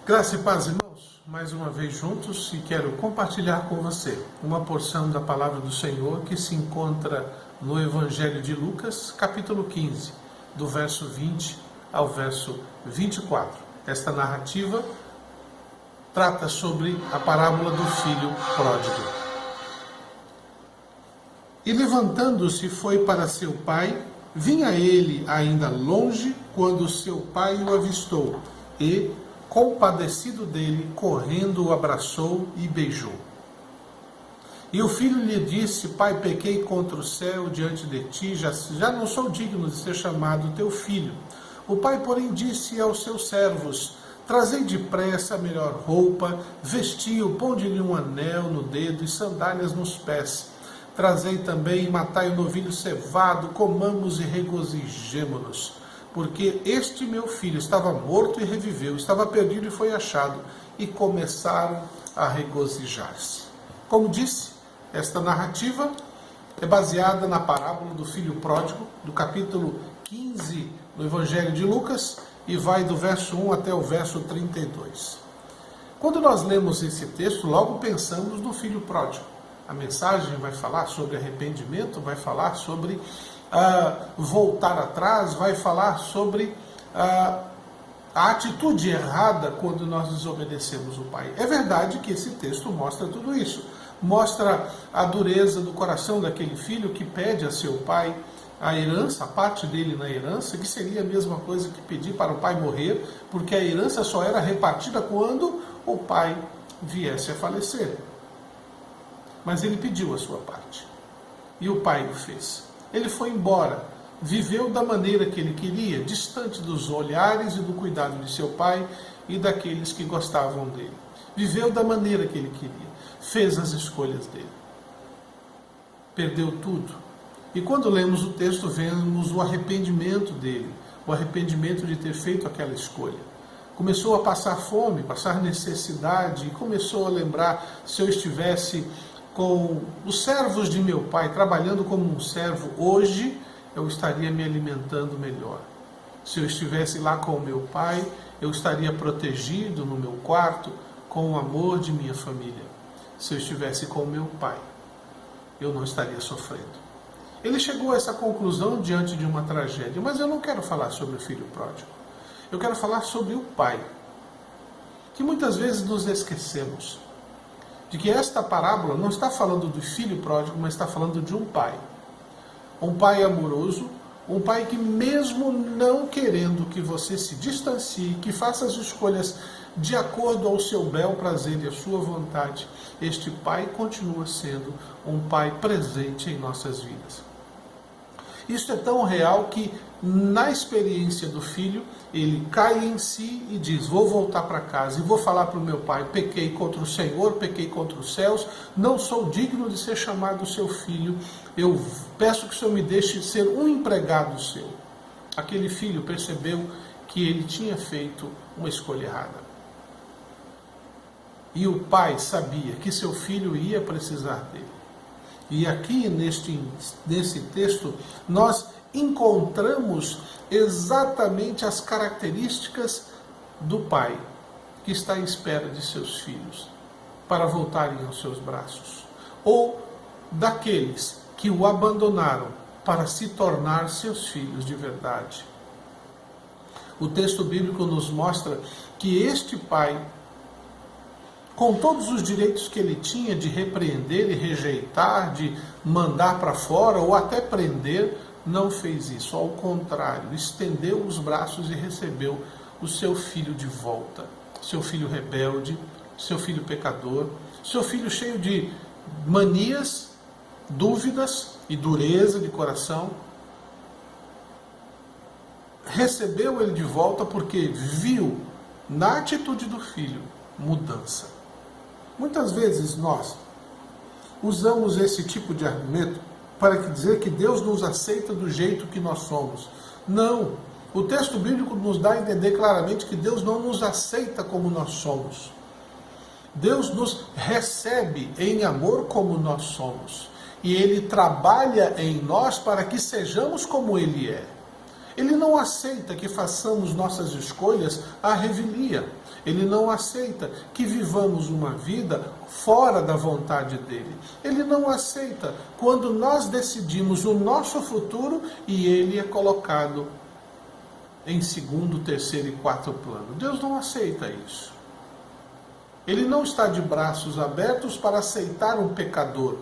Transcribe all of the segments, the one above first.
Graça e paz, irmãos, mais uma vez juntos, e quero compartilhar com você uma porção da palavra do Senhor que se encontra no Evangelho de Lucas, capítulo 15, do verso 20 ao verso 24. Esta narrativa trata sobre a parábola do filho pródigo. E levantando-se foi para seu pai, vinha ele ainda longe quando seu pai o avistou e, compadecido dele, correndo o abraçou e beijou. E o filho lhe disse: Pai, pequei contra o céu diante de ti, já não sou digno de ser chamado teu filho. O pai, porém, disse aos seus servos: Trazei depressa a melhor roupa, vestiu, ponde-lhe um anel no dedo e sandálias nos pés. Trazei também e matai o novilho cevado, comamos e regozijemo-nos. Porque este meu filho estava morto e reviveu, estava perdido e foi achado, e começaram a regozijar-se. Como disse, esta narrativa é baseada na parábola do filho pródigo, do capítulo 15 do Evangelho de Lucas, e vai do verso 1 até o verso 32. Quando nós lemos esse texto, logo pensamos no filho pródigo. A mensagem vai falar sobre arrependimento, vai falar sobre voltar atrás, vai falar sobre a atitude errada quando nós desobedecemos o Pai. É verdade que esse texto mostra tudo isso. Mostra a dureza do coração daquele filho que pede a seu pai a herança, a parte dele na herança, que seria a mesma coisa que pedir para o pai morrer, porque a herança só era repartida quando o pai viesse a falecer. Mas ele pediu a sua parte. E o pai o fez. Ele foi embora, viveu da maneira que ele queria, distante dos olhares e do cuidado de seu pai e daqueles que gostavam dele. Viveu da maneira que ele queria, fez as escolhas dele. Perdeu tudo. E quando lemos o texto, vemos o arrependimento dele, o arrependimento de ter feito aquela escolha. Começou a passar fome, passar necessidade, e começou a lembrar: se eu estivesse com os servos de meu pai, trabalhando como um servo, hoje eu estaria me alimentando melhor. Se eu estivesse lá com o meu pai, eu estaria protegido no meu quarto, com o amor de minha família. Se eu estivesse com o meu pai, eu não estaria sofrendo. Ele chegou a essa conclusão diante de uma tragédia, mas eu não quero falar sobre o filho pródigo. Eu quero falar sobre o pai, que muitas vezes nos esquecemos de que esta parábola não está falando do filho pródigo, mas está falando de um pai. Um pai amoroso, um pai que, mesmo não querendo que você se distancie, que faça as escolhas de acordo ao seu bel prazer e à sua vontade, este pai continua sendo um pai presente em nossas vidas. Isso é tão real que, na experiência do filho, ele cai em si e diz: vou voltar para casa e vou falar para o meu pai: pequei contra o Senhor, pequei contra os céus, não sou digno de ser chamado seu filho, eu peço que o Senhor me deixe ser um empregado seu. Aquele filho percebeu que ele tinha feito uma escolha errada. E o pai sabia que seu filho ia precisar dele. E aqui nesse texto nós encontramos exatamente as características do pai que está à espera de seus filhos para voltarem aos seus braços, ou daqueles que o abandonaram para se tornar seus filhos de verdade. O texto bíblico nos mostra que este pai, com todos os direitos que ele tinha de repreender e rejeitar, de mandar para fora ou até prender, não fez isso. Ao contrário, estendeu os braços e recebeu o seu filho de volta. Seu filho rebelde, seu filho pecador, seu filho cheio de manias, dúvidas e dureza de coração. Recebeu ele de volta porque viu na atitude do filho mudança. Muitas vezes nós usamos esse tipo de argumento para dizer que Deus nos aceita do jeito que nós somos. Não. O texto bíblico nos dá a entender claramente que Deus não nos aceita como nós somos. Deus nos recebe em amor como nós somos. E Ele trabalha em nós para que sejamos como Ele é. Ele não aceita que façamos nossas escolhas à revelia. Ele não aceita que vivamos uma vida fora da vontade dele. Ele não aceita quando nós decidimos o nosso futuro e ele é colocado em segundo, terceiro e quarto plano. Deus não aceita isso. Ele não está de braços abertos para aceitar um pecador.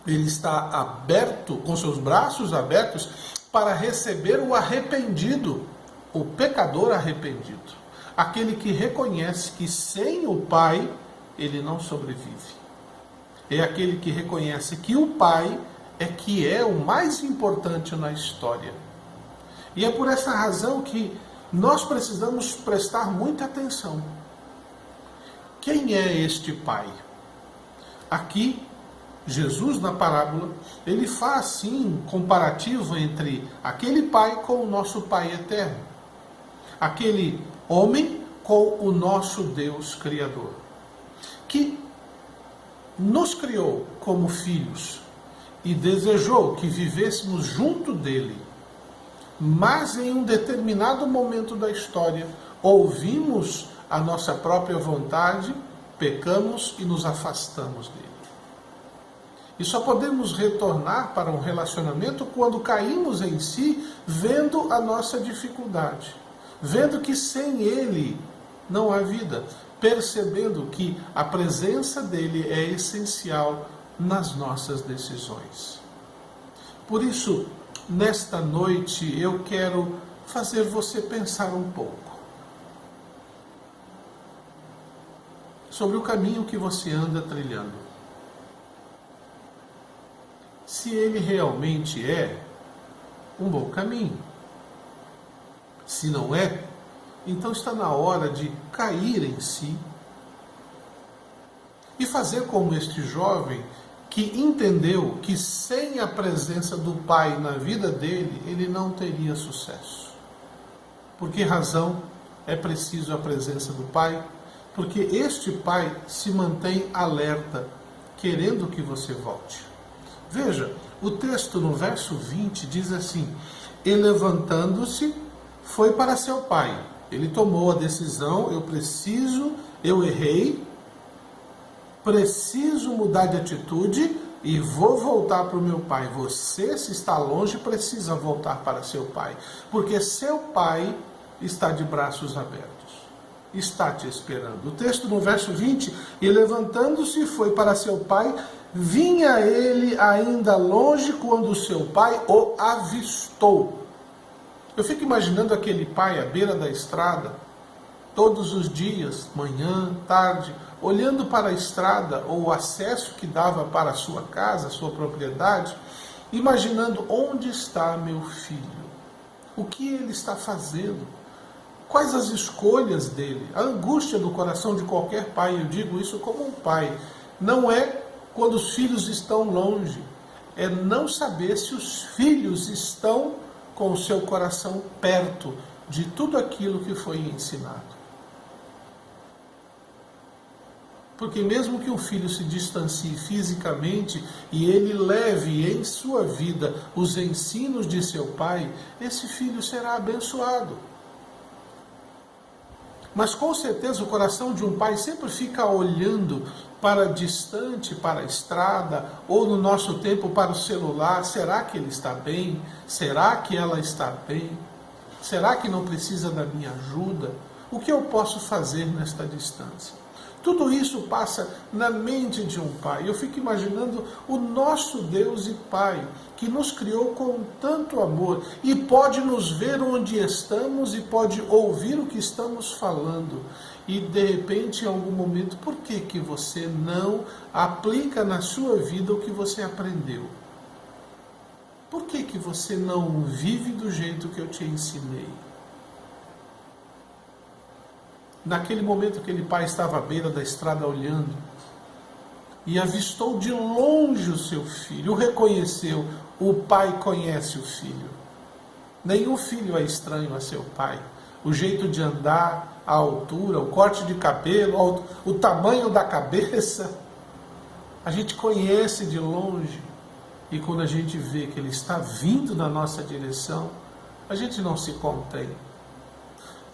Ele está aberto, com seus braços abertos, para receber o arrependido, o pecador arrependido. Aquele que reconhece que sem o Pai, ele não sobrevive. É aquele que reconhece que o Pai é que é o mais importante na história. E é por essa razão que nós precisamos prestar muita atenção. Quem é este Pai? Aqui, Jesus, na parábola, ele faz sim comparativo entre aquele Pai com o nosso Pai eterno. Aquele homem com o nosso Deus Criador, que nos criou como filhos e desejou que vivêssemos junto dele. Mas em um determinado momento da história, ouvimos a nossa própria vontade, pecamos e nos afastamos dele. E só podemos retornar para um relacionamento quando caímos em si, vendo a nossa dificuldade, vendo que sem ele não há vida, percebendo que a presença dele é essencial nas nossas decisões. Por isso, nesta noite, eu quero fazer você pensar um pouco sobre o caminho que você anda trilhando. Se ele realmente é um bom caminho. Se não é, então está na hora de cair em si e fazer como este jovem que entendeu que sem a presença do Pai na vida dele, ele não teria sucesso. Por que razão é preciso a presença do Pai? Porque este Pai se mantém alerta, querendo que você volte. Veja, o texto no verso 20 diz assim: e levantando-se, foi para seu pai. Ele tomou a decisão, eu errei, preciso mudar de atitude e vou voltar para o meu pai. Você, se está longe, precisa voltar para seu pai, porque seu pai está de braços abertos, está te esperando. O texto no verso 20, e levantando-se foi para seu pai, vinha ele ainda longe quando seu pai o avistou. Eu fico imaginando aquele pai à beira da estrada, todos os dias, manhã, tarde, olhando para a estrada ou o acesso que dava para a sua casa, a sua propriedade, imaginando onde está meu filho, o que ele está fazendo, quais as escolhas dele, a angústia do coração de qualquer pai. Eu digo isso como um pai. Não é quando os filhos estão longe, é não saber se os filhos estão com o seu coração perto de tudo aquilo que foi ensinado. Porque mesmo que um filho se distancie fisicamente e ele leve em sua vida os ensinos de seu pai, esse filho será abençoado. Mas com certeza o coração de um pai sempre fica olhando para distante, para a estrada, ou no nosso tempo para o celular. Será que ele está bem? Será que ela está bem? Será que não precisa da minha ajuda? O que eu posso fazer nesta distância? Tudo isso passa na mente de um pai. Eu fico imaginando o nosso Deus e Pai, que nos criou com tanto amor e pode nos ver onde estamos e pode ouvir o que estamos falando. E de repente, em algum momento, por que você não aplica na sua vida o que você aprendeu? Por que você não vive do jeito que eu te ensinei? Naquele momento, aquele pai estava à beira da estrada olhando e avistou de longe o seu filho, o reconheceu. O pai conhece o filho. Nenhum filho é estranho a seu pai. O jeito de andar, a altura, o corte de cabelo, o tamanho da cabeça, a gente conhece de longe. E quando a gente vê que ele está vindo na nossa direção, a gente não se contém.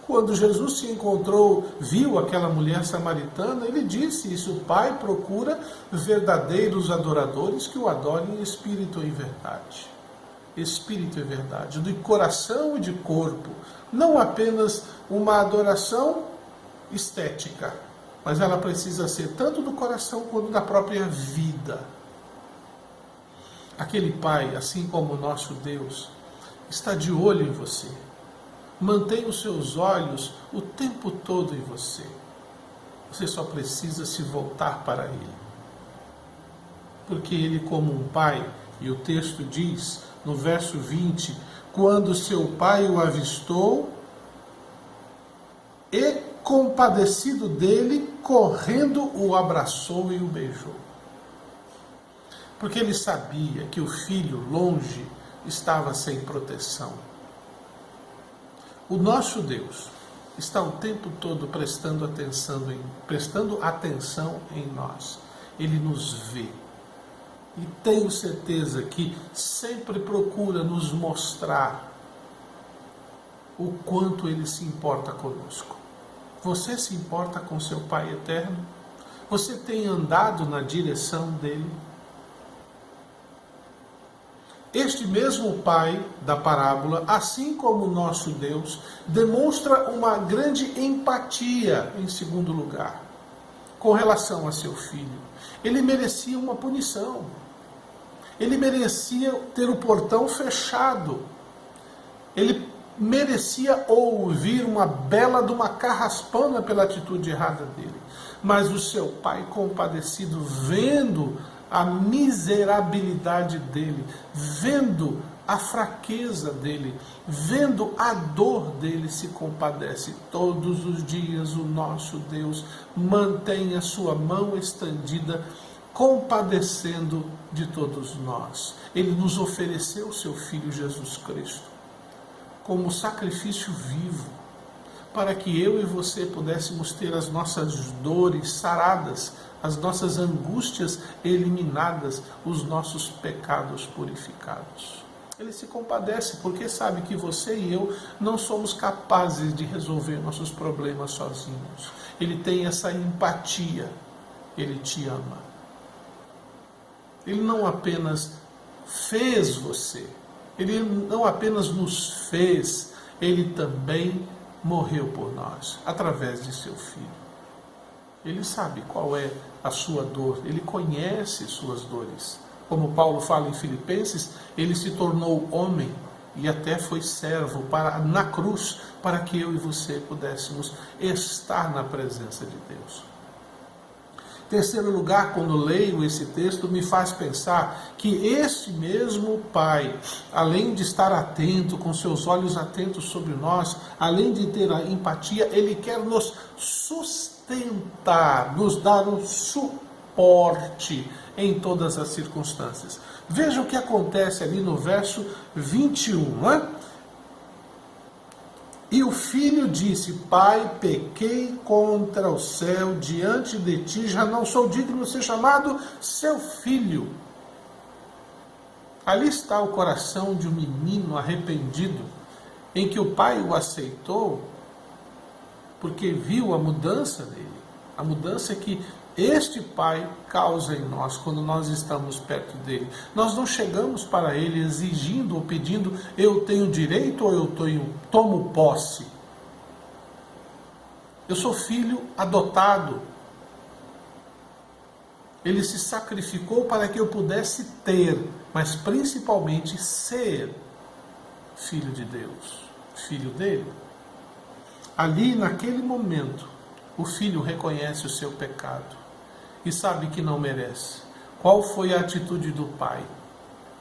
Quando Jesus se encontrou, viu aquela mulher samaritana, ele disse isso: o Pai procura verdadeiros adoradores que o adorem em espírito e em verdade. Espírito e verdade, de coração e de corpo. Não apenas uma adoração estética, mas ela precisa ser tanto do coração quanto da própria vida. Aquele Pai, assim como o nosso Deus, está de olho em você. Mantém os seus olhos o tempo todo em você. Você só precisa se voltar para Ele. Porque Ele, como um pai, e o texto diz, no verso 20, quando seu pai o avistou, e compadecido dele, correndo o abraçou e o beijou. Porque ele sabia que o filho longe estava sem proteção. O nosso Deus está o tempo todo prestando atenção em nós. Ele nos vê. E tenho certeza que sempre procura nos mostrar o quanto Ele se importa conosco. Você se importa com seu Pai eterno? Você tem andado na direção dele? Este mesmo Pai da parábola, assim como o nosso Deus, demonstra uma grande empatia, em segundo lugar, com relação a seu filho. Ele merecia uma punição. Ele merecia ter o portão fechado. Ele merecia ouvir uma bela de uma carraspana pela atitude errada dele. Mas o seu pai compadecido, vendo a miserabilidade dele, vendo a fraqueza dele, vendo a dor dele, se compadece. Todos os dias o nosso Deus mantém a sua mão estendida, compadecendo de todos nós. Ele nos ofereceu o seu Filho Jesus Cristo como sacrifício vivo, para que eu e você pudéssemos ter as nossas dores saradas, as nossas angústias eliminadas, os nossos pecados purificados. Ele se compadece porque sabe que você e eu não somos capazes de resolver nossos problemas sozinhos. Ele tem essa empatia. Ele te ama. Ele não apenas fez você, Ele não apenas nos fez, Ele também morreu por nós, através de seu Filho. Ele sabe qual é a sua dor, Ele conhece suas dores. Como Paulo fala em Filipenses, Ele se tornou homem e até foi servo na cruz, para que eu e você pudéssemos estar na presença de Deus. Terceiro lugar, quando leio esse texto, me faz pensar que este mesmo Pai, além de estar atento, com seus olhos atentos sobre nós, além de ter a empatia, Ele quer nos sustentar, nos dar um suporte em todas as circunstâncias. Veja o que acontece ali no verso 21, não é? E o filho disse: Pai, pequei contra o céu, diante de ti, já não sou digno de ser chamado seu filho. Ali está o coração de um menino arrependido, em que o pai o aceitou, porque viu a mudança dele. A mudança que este Pai causa em nós quando nós estamos perto dele. Nós não chegamos para ele exigindo ou pedindo: eu tenho direito ou eu tomo posse. Eu sou filho adotado. Ele se sacrificou para que eu pudesse ter, mas principalmente ser filho de Deus, filho dele. Ali, naquele momento, o filho reconhece o seu pecado e sabe que não merece. Qual foi a atitude do pai?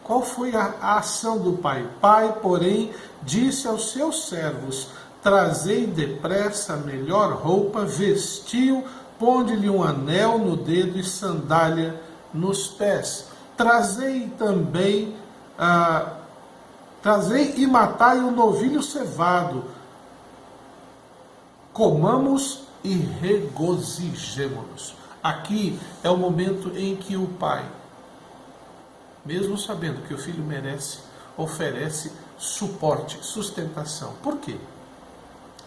Qual foi a ação do pai? Pai, porém, disse aos seus servos: trazei depressa a melhor roupa, vestiu, ponde-lhe um anel no dedo e sandália nos pés. Trazei também, trazei e matai o novilho cevado. Comamos e regozijemo-nos. Aqui é o momento em que o pai, mesmo sabendo que o filho merece, oferece suporte, sustentação. Por quê?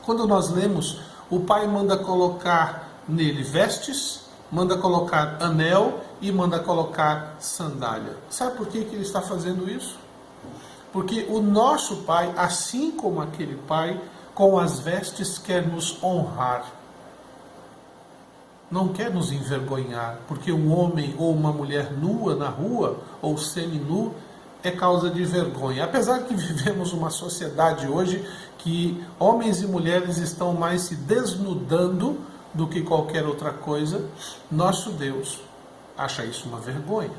Quando nós lemos, o pai manda colocar nele vestes, manda colocar anel e manda colocar sandália. Sabe por que ele está fazendo isso? Porque o nosso pai, assim como aquele pai, com as vestes quer nos honrar. Não quer nos envergonhar, porque um homem ou uma mulher nua na rua, ou seminu, é causa de vergonha. Apesar que vivemos uma sociedade hoje que homens e mulheres estão mais se desnudando do que qualquer outra coisa, nosso Deus acha isso uma vergonha,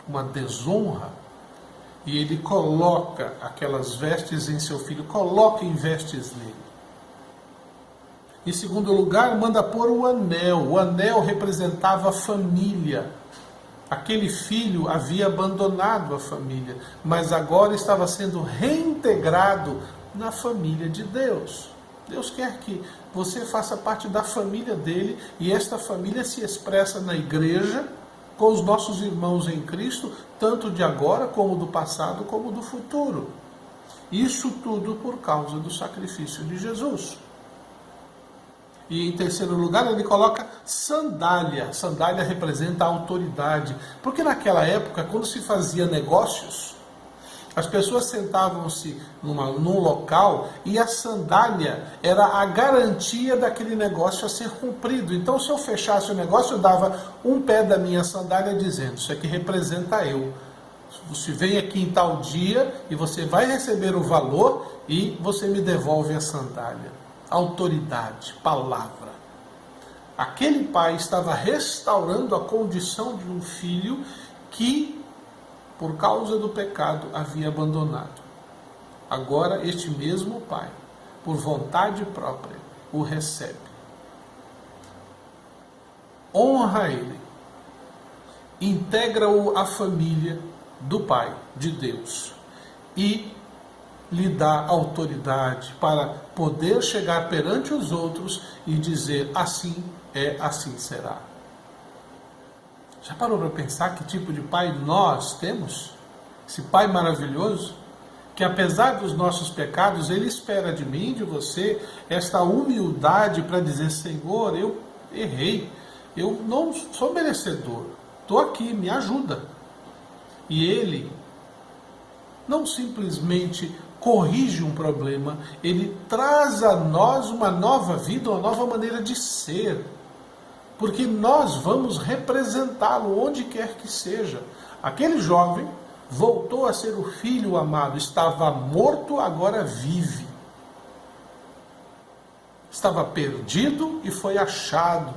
uma desonra. E ele coloca aquelas vestes em seu filho, coloca em vestes nele. Em segundo lugar, manda pôr o anel. O anel representava a família. Aquele filho havia abandonado a família, mas agora estava sendo reintegrado na família de Deus. Deus quer que você faça parte da família dele, e esta família se expressa na igreja, com os nossos irmãos em Cristo, tanto de agora, como do passado, como do futuro. Isso tudo por causa do sacrifício de Jesus. E em terceiro lugar, ele coloca sandália. Sandália representa a autoridade. Porque naquela época, quando se fazia negócios, as pessoas sentavam-se num local e a sandália era a garantia daquele negócio a ser cumprido. Então, se eu fechasse o negócio, eu dava um pé da minha sandália dizendo: isso aqui representa eu. Você vem aqui em tal dia e você vai receber o valor e você me devolve a sandália. Autoridade, palavra. Aquele pai estava restaurando a condição de um filho que, por causa do pecado, havia abandonado. Agora, este mesmo pai, por vontade própria, o recebe. Honra ele. Integra-o à família do Pai, de Deus. E lhe dá autoridade para poder chegar perante os outros e dizer: assim é, assim será. Já parou para pensar que tipo de pai nós temos? Esse pai maravilhoso, que apesar dos nossos pecados, ele espera de mim, de você, esta humildade para dizer: Senhor, eu errei, eu não sou merecedor, estou aqui, me ajuda. E ele não simplesmente corrige um problema, ele traz a nós uma nova vida, uma nova maneira de ser. Porque nós vamos representá-lo onde quer que seja. Aquele jovem voltou a ser o filho amado, estava morto, agora vive. Estava perdido e foi achado.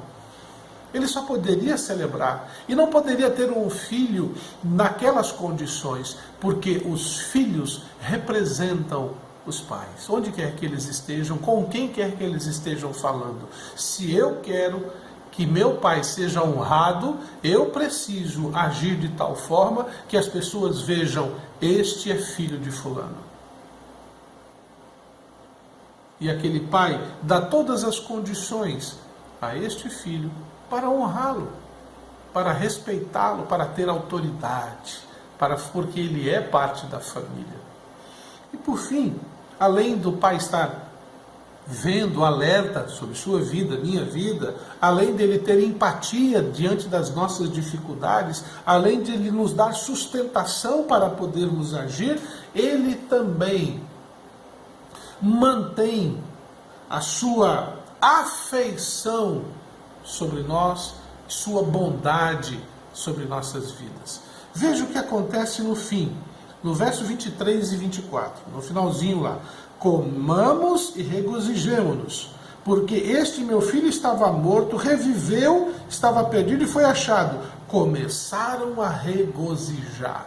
Ele só poderia celebrar. E não poderia ter um filho naquelas condições, porque os filhos representam os pais. Onde quer que eles estejam, com quem quer que eles estejam falando. Se eu quero que meu pai seja honrado, eu preciso agir de tal forma que as pessoas vejam: este é filho de fulano. E aquele pai dá todas as condições a este filho para honrá-lo, para respeitá-lo, para ter autoridade, porque ele é parte da família. E por fim, além do pai estar vendo, alerta sobre sua vida, minha vida, além dele ter empatia diante das nossas dificuldades, além de ele nos dar sustentação para podermos agir, ele também mantém a sua afeição sobre nós, sua bondade sobre nossas vidas. Veja o que acontece no fim, no verso 23 e 24, no finalzinho lá: comamos e regozijemo-nos, porque este meu filho estava morto, reviveu, estava perdido e foi achado. Começaram a regozijar.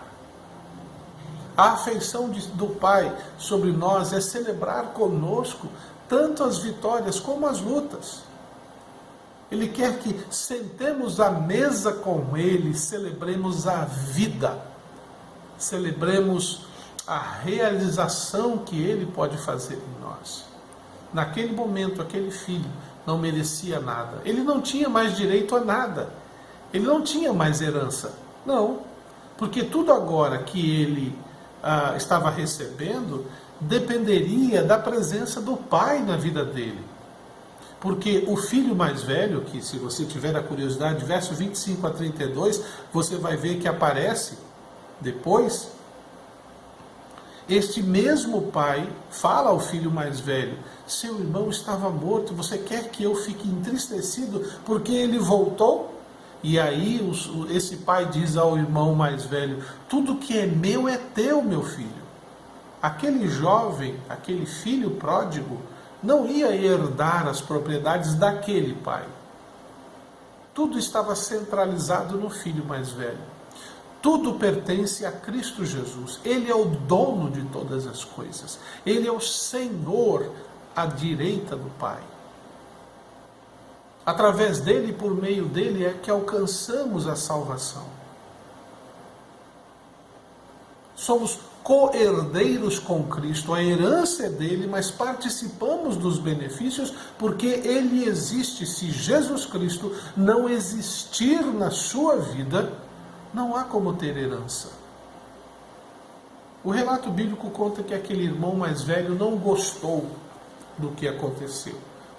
A afeição do Pai sobre nós é celebrar conosco tanto as vitórias como as lutas. Ele quer que sentemos à mesa com Ele, celebremos a vida, celebremos a realização que Ele pode fazer em nós. Naquele momento, aquele filho não merecia nada. Ele não tinha mais direito a nada. Ele não tinha mais herança. Não, porque tudo agora que ele estava recebendo dependeria da presença do pai na vida dele. Porque o filho mais velho, que se você tiver a curiosidade, verso 25 a 32, você vai ver que aparece depois. Este mesmo pai fala ao filho mais velho: seu irmão estava morto, você quer que eu fique entristecido porque ele voltou? E aí esse pai diz ao irmão mais velho: tudo que é meu é teu, meu filho. Aquele jovem, aquele filho pródigo, não ia herdar as propriedades daquele pai. Tudo estava centralizado no filho mais velho. Tudo pertence a Cristo Jesus. Ele é o dono de todas as coisas. Ele é o Senhor à direita do Pai. Através dele, por meio dele, é que alcançamos a salvação. Somos co-herdeiros com Cristo, a herança é dele, mas participamos dos benefícios porque ele existe. Se Jesus Cristo não existir na sua vida, não há como ter herança. O relato bíblico conta que aquele irmão mais velho não gostou do que aconteceu.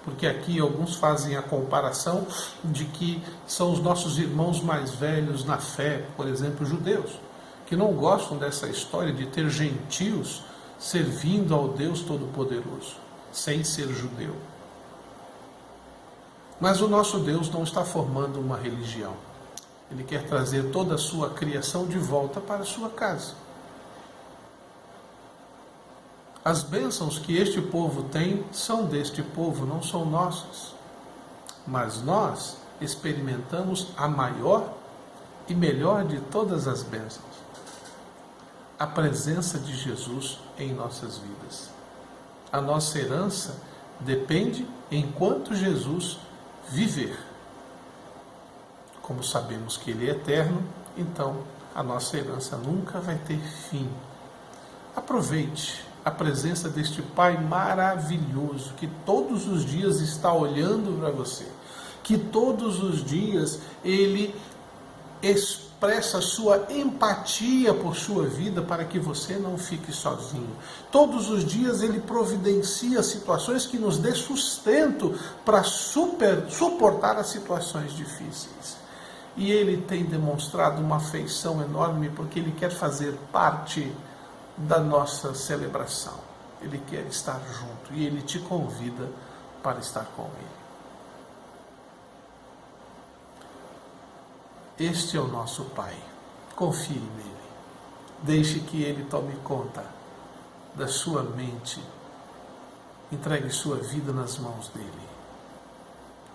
Porque aqui alguns fazem a comparação de que são os nossos irmãos mais velhos na fé, por exemplo, judeus, que não gostam dessa história de ter gentios servindo ao Deus Todo-Poderoso, sem ser judeu. Mas o nosso Deus não está formando uma religião. Ele quer trazer toda a sua criação de volta para a sua casa. As bênçãos que este povo tem são deste povo, não são nossas. Mas nós experimentamos a maior e melhor de todas as bênçãos: a presença de Jesus em nossas vidas. A nossa herança depende enquanto Jesus viver. Como sabemos que Ele é eterno, então a nossa herança nunca vai ter fim. Aproveite a presença deste Pai maravilhoso, que todos os dias está olhando para você, que todos os dias Ele expressa sua empatia por sua vida para que você não fique sozinho. Todos os dias Ele providencia situações que nos dê sustento para suportar as situações difíceis. E Ele tem demonstrado uma afeição enorme porque Ele quer fazer parte da nossa celebração. Ele quer estar junto e Ele te convida para estar com Ele. Este é o nosso Pai. Confie nele. Deixe que Ele tome conta da sua mente. Entregue sua vida nas mãos dele.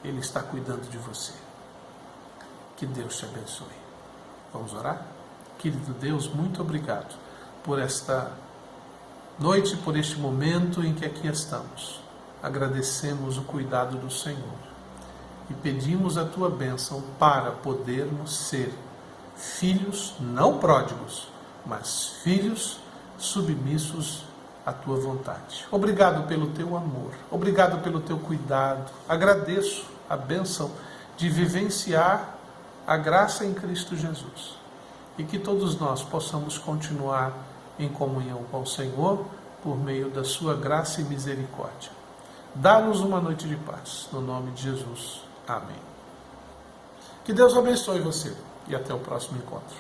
Ele está cuidando de você. Que Deus te abençoe. Vamos orar? Querido Deus, muito obrigado por esta noite, por este momento em que aqui estamos. Agradecemos o cuidado do Senhor e pedimos a tua bênção para podermos ser filhos não pródigos, mas filhos submissos à tua vontade. Obrigado pelo teu amor, obrigado pelo teu cuidado. Agradeço a bênção de vivenciar a graça em Cristo Jesus e que todos nós possamos continuar em comunhão com o Senhor por meio da sua graça e misericórdia. Dá-nos uma noite de paz, no nome de Jesus. Amém. Que Deus abençoe você e até o próximo encontro.